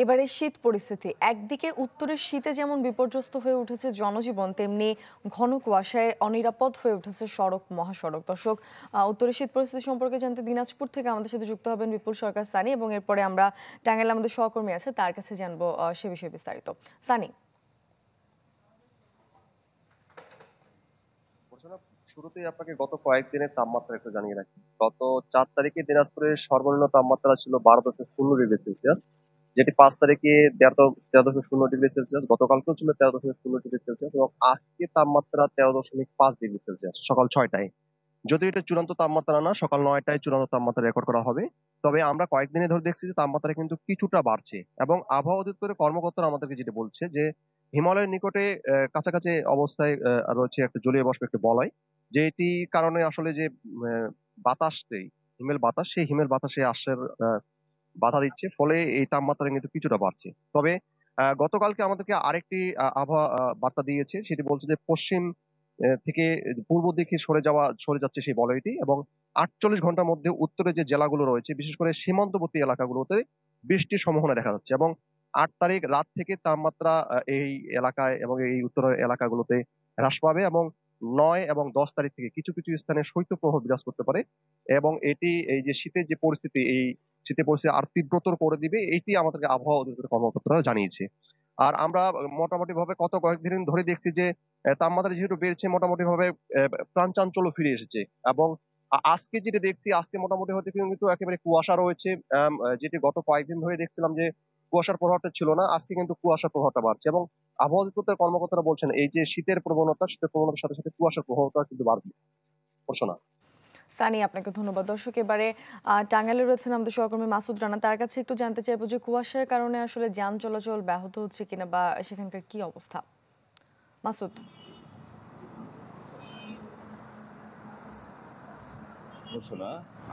এবারে শীত পরিস্থিতি একদিকে উত্তরের শীতে যেমন বিপর্যস্ত হয়ে উঠেছে জনজীবন, তেমনি ঘন কুয়াশায় অনিরাপদ হয়ে উঠেছে সড়ক মহাসড়ক। দর্শক, উত্তরের শীত পরিস্থিতি সম্পর্কে জানতে দিনাজপুর থেকে আমাদের সাথে যুক্ত হবেন বিপুল সরকার সানি, এবং এরপরে আমরা টাঙ্গাইলে আমাদের সহকর্মী আছে তার কাছে জানবো সে বিষয়ে বিস্তারিত। সানি, শুরুতেই আপনাকে গত কয়েকদিনের তাপমাত্রা একটু জানিয়ে রাখি। গত 4 তারিখে দিনাজপুরের সর্বনিম্ন তাপমাত্রা ছিল 12.0 ডিগ্রি সেলসিয়াস, যেটি 5 তারিখে 13.0 ডিগ্রি সেলসিয়াস, গতকালকেও ছিল 13.0 ডিগ্রি সেলসিয়াস এবং আজকে তাপমাত্রা 13.5 ডিগ্রি সেলসিয়াস সকাল 6টায়। যদিও এটা চূড়ান্ত তাপমাত্রা না, সকাল 9টায় চূড়ান্ত তাপমাত্রা রেকর্ড করা হবে। তবে আমরা কয়েকদিনে ধরে দেখছি যে তাপমাত্রা কিন্তু কিছুটা বাড়ছে এবং আবহাওয়া অধিদপ্তরের কর্মকর্তারা আমাদেরকে যেটা বলছে যে হিমালয়ের নিকটে কাছাকাছি অবস্থায় রয়েছে একটা জলীয় বাষ্প, একটা বলয়, যেটি কারণে আসলে যে বাতাসটাই হিমেল বাতাস, সেই হিমেল বাতাসে আসার বাধা দিচ্ছে, ফলে এই তাপমাত্রা কিন্তু কিছুটা বাড়ছে। তবে গতকালকে আমাদেরকে আরেকটি আবহাওয়া বার্তা দিয়েছে, সেটি বলছে যে পশ্চিম থেকে পূর্ব দিকে সরে যাচ্ছে সেই বলয়টি, এবং 48 ঘন্টার মধ্যে উত্তরে যে জেলাগুলো রয়েছে বিশেষ করে সীমান্তবর্তী এলাকাগুলোতে বৃষ্টির সম্ভাবনা দেখা যাচ্ছে। এবং 8 তারিখ রাত থেকে তাপমাত্রা এই এলাকায় এবং এই উত্তরের এলাকাগুলোতে হ্রাস পাবে এবং 9 এবং 10 তারিখ থেকে কিছু কিছু স্থানে শৈত্যপ্রবাহ বিরাজ করতে পারে এবং এটি এই যে শীতের যে পরিস্থিতি, এই শীতের পরিস্থিতি আর তীব্রতর করে দিবে, এইটি আমাদেরকে আবহাওয়া অধিদপ্তরের কর্মকর্তারা জানিয়েছে। আর আমরা মোটামুটি ভাবে কয়েকদিন ধরে দেখছি যে তাপমাত্রা যেহেতু বেড়েছে, মোটামুটি ভাবে প্রাণ চাঞ্চল্য ফিরে এসেছে। এবং আজকে যেটা দেখছি, আজকে মোটামুটি হতে কিন্তু একেবারে কুয়াশা রয়েছে, যেটি গত কয়েকদিন ধরে দেখছিলাম যে কুয়াশার প্রভাবটা ছিল না, আজকে কিন্তু কুয়াশার প্রভাবটা বাড়ছে। এবং আবহাওয়া অধিদপ্তরের কর্মকর্তারা বলছেন এই যে শীতের প্রবণতার সাথে সাথে কুয়াশার প্রভাবটা কিন্তু বাড়বে। না সানি, আপনাকে ধন্যবাদ। দর্শক, এবারে টাঙ্গাইলে রয়েছেন আমাদের সহকর্মী মাসুদ রানা, তার কাছে একটু জানতে চাইবো যে কুয়াশার কারণে আসলে যান চলাচল ব্যাহত হচ্ছে কিনা বা সেখানকার কি অবস্থা। মাসুদ।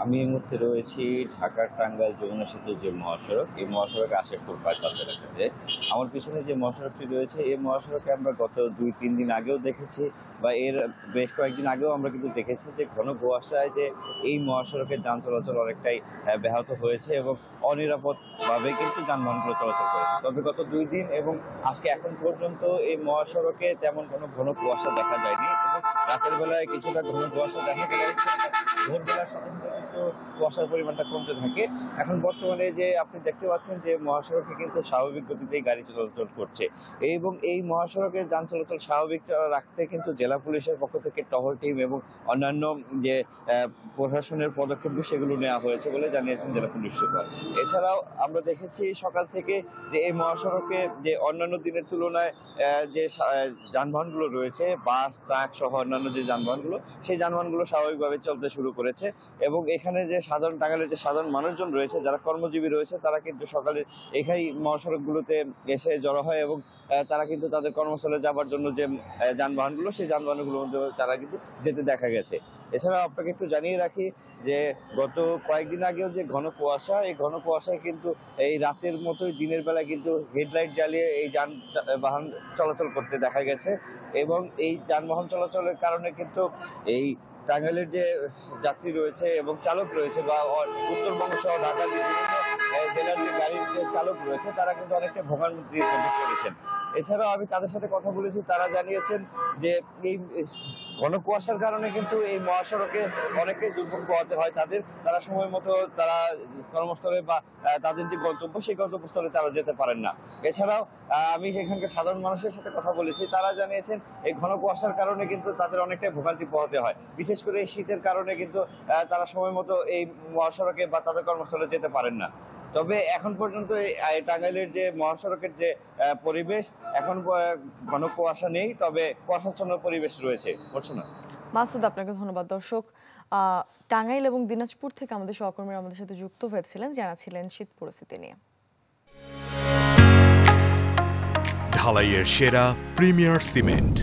আমি এই মুহূর্তে রয়েছি ঢাকার টাঙ্গাইল যমুনা সেতু যে মহাসড়ক, এই মহাসড়কে আশেকপুর বাইপাসের কাছে। আমার পিছনে যে মহাসড়কটি রয়েছে, এই মহাসড়কে আমরা গত 2-3 দিন আগেও দেখেছি বা এর বেশ কয়েকদিন আগেও আমরা কিন্তু দেখেছি যে ঘন কুয়াশায় যে এই মহাসড়কের যান চলাচল অনেকটাই ব্যাহত হয়েছে এবং অনিরাপদভাবে কিন্তু যানবাহনগুলো চলাচল করেছে। তবে গত 2 দিন এবং আজকে এখন পর্যন্ত এই মহাসড়কে তেমন কোনো ঘন কুয়াশা দেখা যায়নি এবং রাতের বেলায় কিছুটা ঘন কুয়াশা দেখা গেলে ভোরবেলার সাথে সাথে কিন্তু কুয়াশার পরিমাণটা কমতে থাকে। এখন বর্তমানে যে আপনি দেখতে পাচ্ছেন যে মহাসড়কে কিন্তু স্বাভাবিক গতিতেই গাড়ি চলাচল করছে এবং এই মহাসড়কে যান চলাচল স্বাভাবিক রাখতে কিন্তু জেলা পুলিশের পক্ষ থেকে টহল টিম এবং অন্যান্য যে প্রশাসনের পদক্ষেপ সেগুলো নেওয়া হয়েছে বলে জানিয়েছেন জেলা পুলিশ সুপার। এছাড়াও আমরা দেখেছি সকাল থেকে যে এই মহাসড়কে যে অন্যান্য দিনের তুলনায় যে যানবাহনগুলো রয়েছে, বাস, ট্রাক সহ অন্যান্য যে যানবাহনগুলো, সেই যানবাহনগুলো স্বাভাবিকভাবে চলতে শুরু করেছে এবং এখানে যে টাঙ্গাইলের যে সাধারণ মানুষজন রয়েছে, যারা কর্মজীবী রয়েছে, তারা কিন্তু সকালে এখানে মহাসড়কগুলোতে এসে জড়ো হয় এবং তারা কিন্তু তাদের কর্মস্থলে যাবার জন্য যে যানবাহনগুলো, সেই যানবাহনগুলোর মধ্যে তারা কিন্তু যেতে দেখা গেছে। এছাড়া আপনাকে একটু জানিয়ে রাখি যে গত কয়েকদিন আগেও যে ঘন কুয়াশা, এই ঘন কুয়াশায় কিন্তু এই রাতের মতোই দিনের বেলা কিন্তু হেডলাইট জ্বালিয়ে এই যানবাহন চলাচল করতে দেখা গেছে এবং এই যানবাহন চলাচলের কারণে কিন্তু এই টাঙ্গাইলের যে যাত্রী রয়েছে এবং চালক রয়েছে বা উত্তরবঙ্গ সহ ঢাকার বিভিন্ন জেলার যে গাড়ির যে চালক রয়েছে, তারা কিন্তু অনেকটা ভোগান্তির মধ্যে পড়েছেন। এছাড়াও আমি তাদের সাথে কথা বলেছি, তারা জানিয়েছেন যে এই ঘন কুয়াশার কারণে কিন্তু এই মহাসড়কে অনেকটাই দুর্ভোগ পোহাতে হয় তারা সময় মতো তারা কর্মস্থলে বা তাদের যে গন্তব্য, সেই গন্তব্যস্থলে তারা যেতে পারেন না। এছাড়াও আমি সেখানকার সাধারণ মানুষের সাথে কথা বলেছি, তারা জানিয়েছেন এই ঘন কুয়াশার কারণে কিন্তু তাদের অনেকটাই ভোগান্তি পোহাতে হয়, বিশেষ করে এই শীতের কারণে কিন্তু তারা সময় মতো এই মহাসড়কে বা তাদের কর্মস্থলে যেতে পারেন না। তবে এখন পর্যন্ত এই টাঙ্গাইলের যে মহাসড়কের যে পরিবেশ, এখন ঘন কুয়াশা নেই, তবে কুয়াশাচ্ছন্ন পরিবেশ রয়েছে। মাসুদ, আপনাকে ধন্যবাদ। দর্শক, টাঙ্গাইল এবং দিনাজপুর থেকে আমাদের সহকর্মীরা আমাদের সাথে যুক্ত হয়েছিলেন, জানাচ্ছিলেন শীত পরিস্থিতি নিয়ে। ঢালাইয়ের সেরা প্রিমিয়ার সিমেন্ট।